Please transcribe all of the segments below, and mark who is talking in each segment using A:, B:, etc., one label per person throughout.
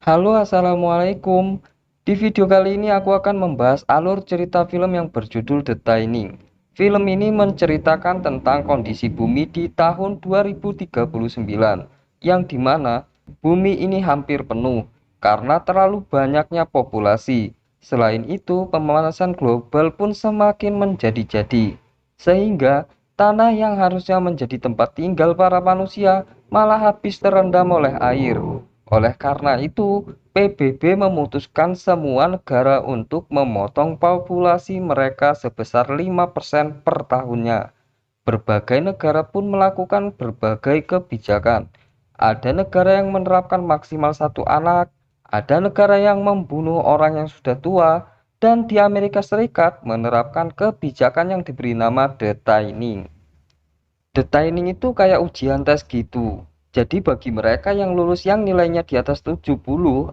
A: Halo, assalamualaikum. Di video kali ini aku akan membahas alur cerita film yang berjudul The Shining. Film ini menceritakan tentang kondisi bumi di tahun 2039, yang dimana bumi ini hampir penuh karena terlalu banyaknya populasi. Selain itu, pemanasan global pun semakin menjadi-jadi, sehingga tanah yang harusnya menjadi tempat tinggal para manusia malah habis terendam oleh air. Oleh karena itu, PBB memutuskan semua negara untuk memotong populasi mereka sebesar 5% per tahunnya. Berbagai negara pun melakukan berbagai kebijakan. Ada negara yang menerapkan maksimal satu anak, ada negara yang membunuh orang yang sudah tua, dan di Amerika Serikat menerapkan kebijakan yang diberi nama The Shining. The Shining itu kayak ujian tes gitu. Jadi bagi mereka yang lulus yang nilainya di atas 70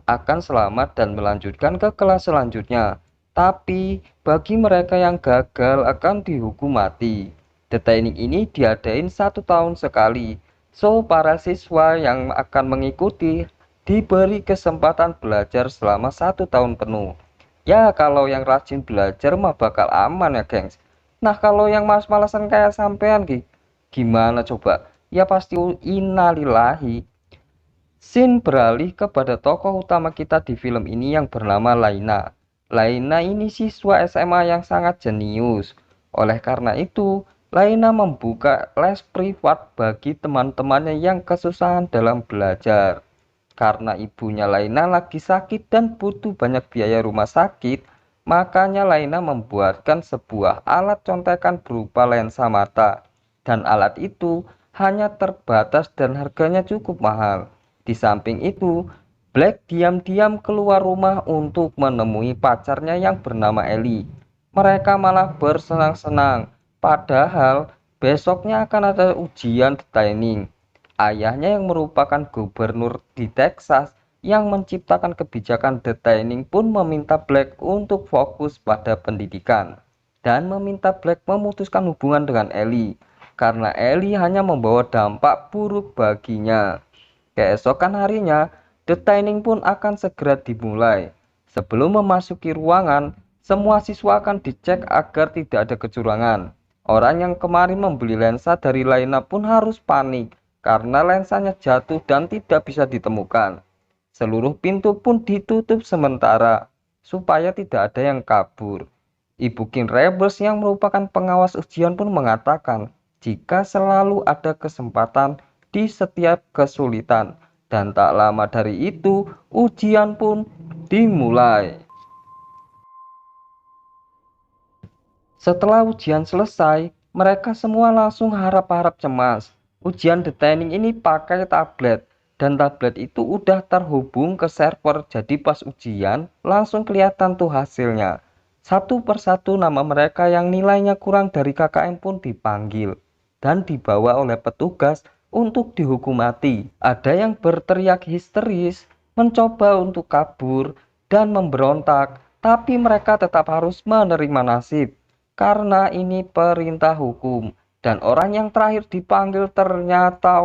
A: akan selamat dan melanjutkan ke kelas selanjutnya. Tapi bagi mereka yang gagal akan dihukum mati. The Shining ini diadain 1 tahun sekali. So para siswa yang akan mengikuti diberi kesempatan belajar selama 1 tahun penuh. Ya kalau yang rajin belajar mah bakal aman ya gengs. Nah kalau yang malas-malasan kayak sampean gimana coba? Ya pasti innalillahi. Scene beralih kepada tokoh utama kita di film ini yang bernama Laina. Laina ini siswa SMA yang sangat jenius. Oleh karena itu, Laina membuka les privat bagi teman-temannya yang kesusahan dalam belajar. Karena ibunya Laina lagi sakit dan butuh banyak biaya rumah sakit, makanya Laina membuatkan sebuah alat contekan berupa lensa mata. Dan alat itu hanya terbatas dan harganya cukup mahal. Di samping itu, Black diam-diam keluar rumah untuk menemui pacarnya yang bernama Ellie. Mereka malah bersenang-senang, padahal besoknya akan ada ujian detailing. Ayahnya yang merupakan gubernur di Texas yang menciptakan kebijakan detailing pun meminta Black untuk fokus pada pendidikan dan meminta Black memutuskan hubungan dengan Ellie karena Ellie hanya membawa dampak buruk baginya. Keesokan harinya, detailing pun akan segera dimulai. Sebelum memasuki ruangan, semua siswa akan dicek agar tidak ada kecurangan. Orang yang kemarin membeli lensa dari Laina pun harus panik karena lensanya jatuh dan tidak bisa ditemukan. Seluruh pintu pun ditutup sementara supaya tidak ada yang kabur. Ibu King Rebels yang merupakan pengawas ujian pun mengatakan jika selalu ada kesempatan di setiap kesulitan, dan tak lama dari itu ujian pun dimulai. Setelah ujian selesai, mereka semua langsung harap-harap cemas. Ujian detailing ini pakai tablet, dan tablet itu udah terhubung ke server, jadi pas ujian langsung kelihatan tuh hasilnya. Satu persatu nama mereka yang nilainya kurang dari KKM pun dipanggil dan dibawa oleh petugas untuk dihukum mati. Ada yang berteriak histeris, mencoba untuk kabur dan memberontak, tapi mereka tetap harus menerima nasib karena ini perintah hukum. Dan orang yang terakhir dipanggil ternyata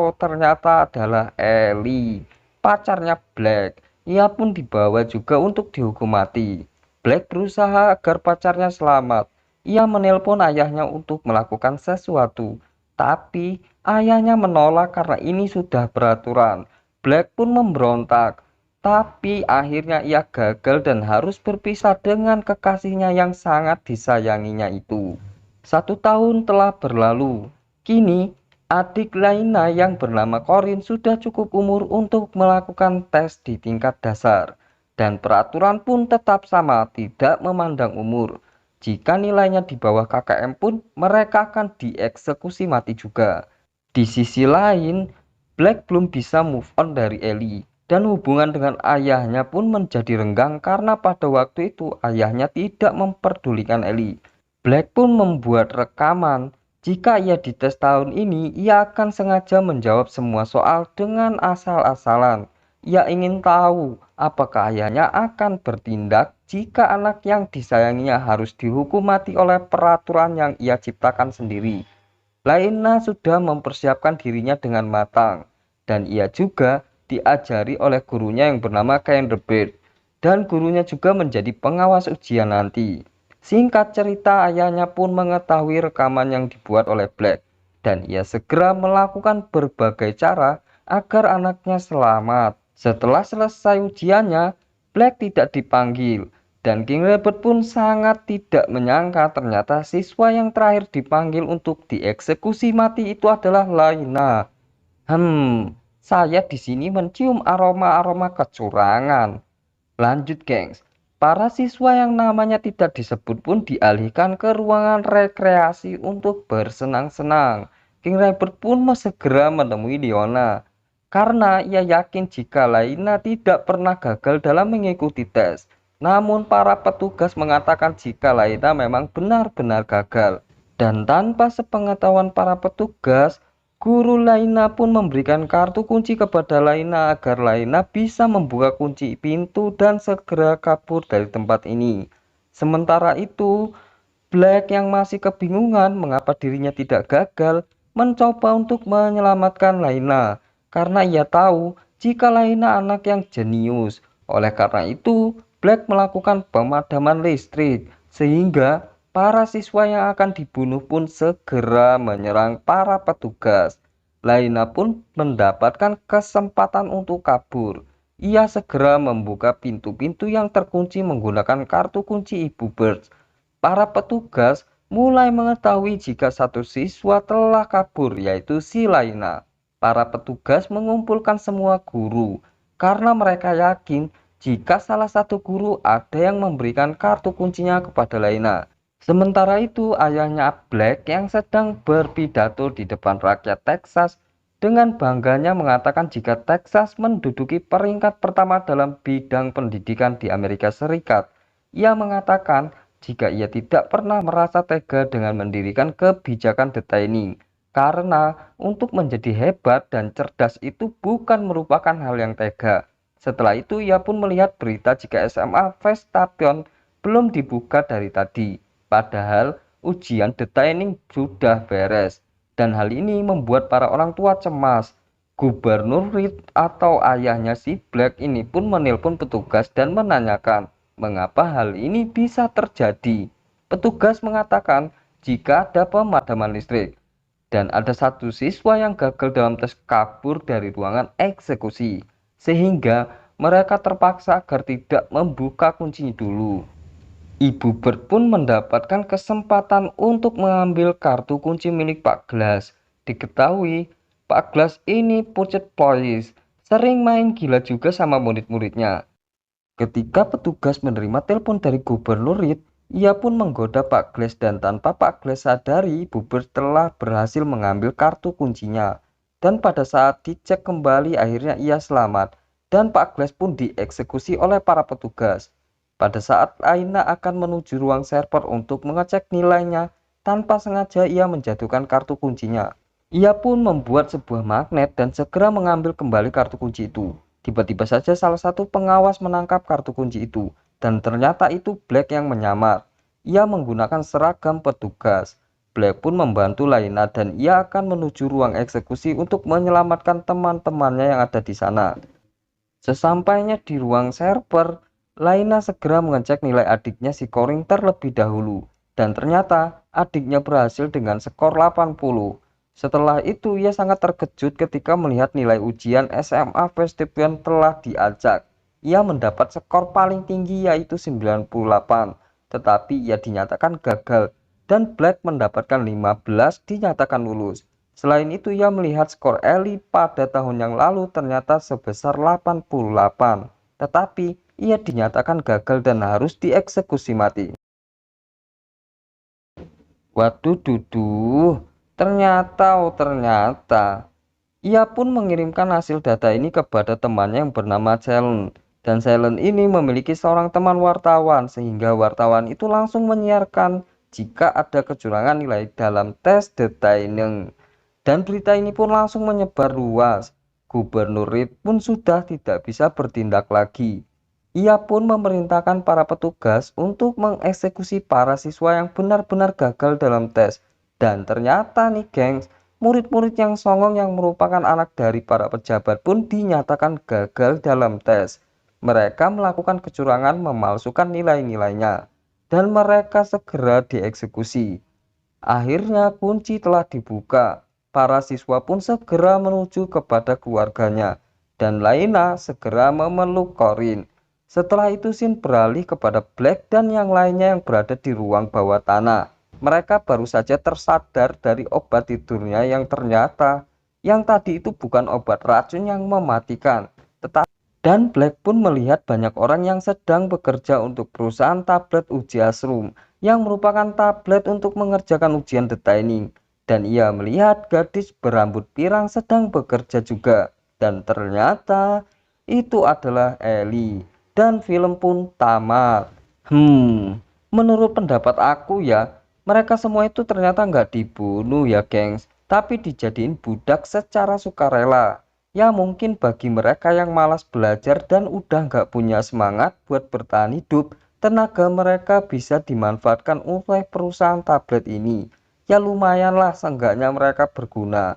A: adalah Ellie, pacarnya Black. Ia pun dibawa juga untuk dihukum mati. Black berusaha agar pacarnya selamat. Ia menelpon ayahnya untuk melakukan sesuatu, tapi ayahnya menolak karena ini sudah peraturan. Black pun memberontak, tapi akhirnya ia gagal dan harus berpisah dengan kekasihnya yang sangat disayanginya itu. 1 tahun telah berlalu. Kini, adik Laina yang bernama Corin sudah cukup umur untuk melakukan tes di tingkat dasar. Dan peraturan pun tetap sama, tidak memandang umur. Jika nilainya di bawah KKM pun, mereka akan dieksekusi mati juga. Di sisi lain, Black belum bisa move on dari Ellie. Dan hubungan dengan ayahnya pun menjadi renggang karena pada waktu itu ayahnya tidak memperdulikan Ellie. Black pun membuat rekaman. Jika ia dites tahun ini, ia akan sengaja menjawab semua soal dengan asal-asalan. Ia ingin tahu apakah ayahnya akan bertindak jika anak yang disayanginya harus dihukum mati oleh peraturan yang ia ciptakan sendiri. Laina sudah mempersiapkan dirinya dengan matang, dan ia juga diajari oleh gurunya yang bernama Bird, dan gurunya juga menjadi pengawas ujian nanti. Singkat cerita, ayahnya pun mengetahui rekaman yang dibuat oleh Black, dan ia segera melakukan berbagai cara agar anaknya selamat. Setelah selesai ujiannya, Black tidak dipanggil, dan King Robert pun sangat tidak menyangka ternyata siswa yang terakhir dipanggil untuk dieksekusi mati itu adalah Laina. Saya di sini mencium aroma-aroma kecurangan. Lanjut, gengs. Para siswa yang namanya tidak disebut pun dialihkan ke ruangan rekreasi untuk bersenang-senang. King Robert pun segera menemui Leona, karena ia yakin jika Laina tidak pernah gagal dalam mengikuti tes. Namun para petugas mengatakan jika Laina memang benar-benar gagal. Dan tanpa sepengetahuan para petugas, guru Laina pun memberikan kartu kunci kepada Laina agar Laina bisa membuka kunci pintu dan segera kabur dari tempat ini. Sementara itu, Black yang masih kebingungan mengapa dirinya tidak gagal, mencoba untuk menyelamatkan Laina, karena ia tahu jika Laina anak yang jenius. Oleh karena itu, Black melakukan pemadaman listrik, sehingga para siswa yang akan dibunuh pun segera menyerang para petugas. Laina pun mendapatkan kesempatan untuk kabur. Ia segera membuka pintu-pintu yang terkunci menggunakan kartu kunci Ibu Bird. Para petugas mulai mengetahui jika satu siswa telah kabur, yaitu si Laina. Para petugas mengumpulkan semua guru karena mereka yakin jika salah satu guru ada yang memberikan kartu kuncinya kepada Laina. Sementara itu, ayahnya Black yang sedang berpidato di depan rakyat Texas dengan bangganya mengatakan jika Texas menduduki peringkat pertama dalam bidang pendidikan di Amerika Serikat. Ia mengatakan jika ia tidak pernah merasa tega dengan mendirikan kebijakan detaining, karena untuk menjadi hebat dan cerdas itu bukan merupakan hal yang tega. Setelah itu ia pun melihat berita jika SMA Verstation belum dibuka dari tadi, padahal ujian detaining sudah beres, dan hal ini membuat para orang tua cemas. Gubernur Reed atau ayahnya si Black ini pun menelpon petugas dan menanyakan mengapa hal ini bisa terjadi. Petugas mengatakan jika ada pemadaman listrik dan ada satu siswa yang gagal dalam tes kabur dari ruangan eksekusi, sehingga mereka terpaksa agar tidak membuka kuncinya dulu. Ibu Bird pun mendapatkan kesempatan untuk mengambil kartu kunci milik Pak Glass. Diketahui Pak Glass ini pucet plois, sering main gila juga sama murid-muridnya. Ketika petugas menerima telepon dari Gubernur Reed, ia pun menggoda Pak Glass, dan tanpa Pak Glass sadari, Ibu Bird telah berhasil mengambil kartu kuncinya. Dan pada saat dicek kembali, akhirnya ia selamat, dan Pak Glass pun dieksekusi oleh para petugas. Pada saat Laina akan menuju ruang server untuk mengecek nilainya, tanpa sengaja ia menjatuhkan kartu kuncinya. Ia pun membuat sebuah magnet dan segera mengambil kembali kartu kunci itu. Tiba-tiba saja salah satu pengawas menangkap kartu kunci itu, dan ternyata itu Black yang menyamar. Ia menggunakan seragam petugas. Black pun membantu Laina dan ia akan menuju ruang eksekusi untuk menyelamatkan teman-temannya yang ada di sana. Sesampainya di ruang server, Laina segera mengecek nilai adiknya si Corin terlebih dahulu, dan ternyata adiknya berhasil dengan skor 80. Setelah itu ia sangat terkejut ketika melihat nilai ujian SMA Verstation telah diacak. Ia mendapat skor paling tinggi yaitu 98, tetapi ia dinyatakan gagal, dan Black mendapatkan 15 dinyatakan lulus. Selain itu ia melihat skor Ellie pada tahun yang lalu ternyata sebesar 88, tetapi ia dinyatakan gagal dan harus dieksekusi mati. Waduh duduh, ternyata ia pun mengirimkan hasil data ini kepada temannya yang bernama Cellen, dan Cellen ini memiliki seorang teman wartawan, sehingga wartawan itu langsung menyiarkan jika ada kecurangan nilai dalam tes detailing. Dan berita ini pun langsung menyebar luas. Gubernur Reed pun sudah tidak bisa bertindak lagi. Ia pun memerintahkan para petugas untuk mengeksekusi para siswa yang benar-benar gagal dalam tes. Dan ternyata nih gengs, Murid-murid yang songong yang merupakan anak dari para pejabat pun dinyatakan gagal dalam tes. Mereka melakukan kecurangan memalsukan nilai-nilainya, dan mereka segera dieksekusi. Akhirnya kunci telah dibuka. Para siswa pun segera menuju kepada keluarganya, dan Laina segera memeluk Corin. Setelah itu Sin beralih kepada Black dan yang lainnya yang berada di ruang bawah tanah. Mereka baru saja tersadar dari obat tidurnya yang ternyata yang tadi itu bukan obat racun yang mematikan. Dan Black pun melihat banyak orang yang sedang bekerja untuk perusahaan tablet uji Ashroom yang merupakan tablet untuk mengerjakan ujian The Shining. Dan ia melihat gadis berambut pirang sedang bekerja juga. Dan ternyata itu adalah Ellie. Dan film pun tamat. Menurut pendapat aku ya, mereka semua itu ternyata nggak dibunuh ya gengs, tapi dijadiin budak secara sukarela. Ya mungkin bagi mereka yang malas belajar dan udah nggak punya semangat buat bertahan hidup, tenaga mereka bisa dimanfaatkan oleh perusahaan tablet ini. Ya lumayan lah, seenggaknya mereka berguna.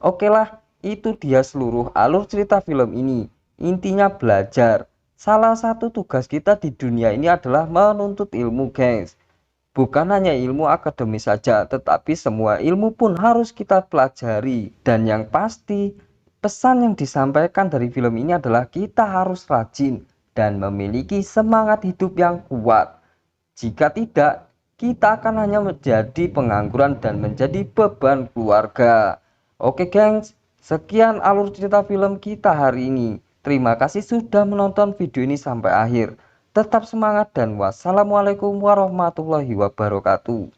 A: Oke lah, itu dia seluruh alur cerita film ini. Intinya belajar. Salah satu tugas kita di dunia ini adalah menuntut ilmu, guys. Bukan hanya ilmu akademis saja, tetapi semua ilmu pun harus kita pelajari. Dan yang pasti, pesan yang disampaikan dari film ini adalah kita harus rajin dan memiliki semangat hidup yang kuat. Jika tidak, kita akan hanya menjadi pengangguran dan menjadi beban keluarga. Oke gengs, sekian alur cerita film kita hari ini. Terima kasih sudah menonton video ini sampai akhir. Tetap semangat dan wassalamualaikum warahmatullahi wabarakatuh.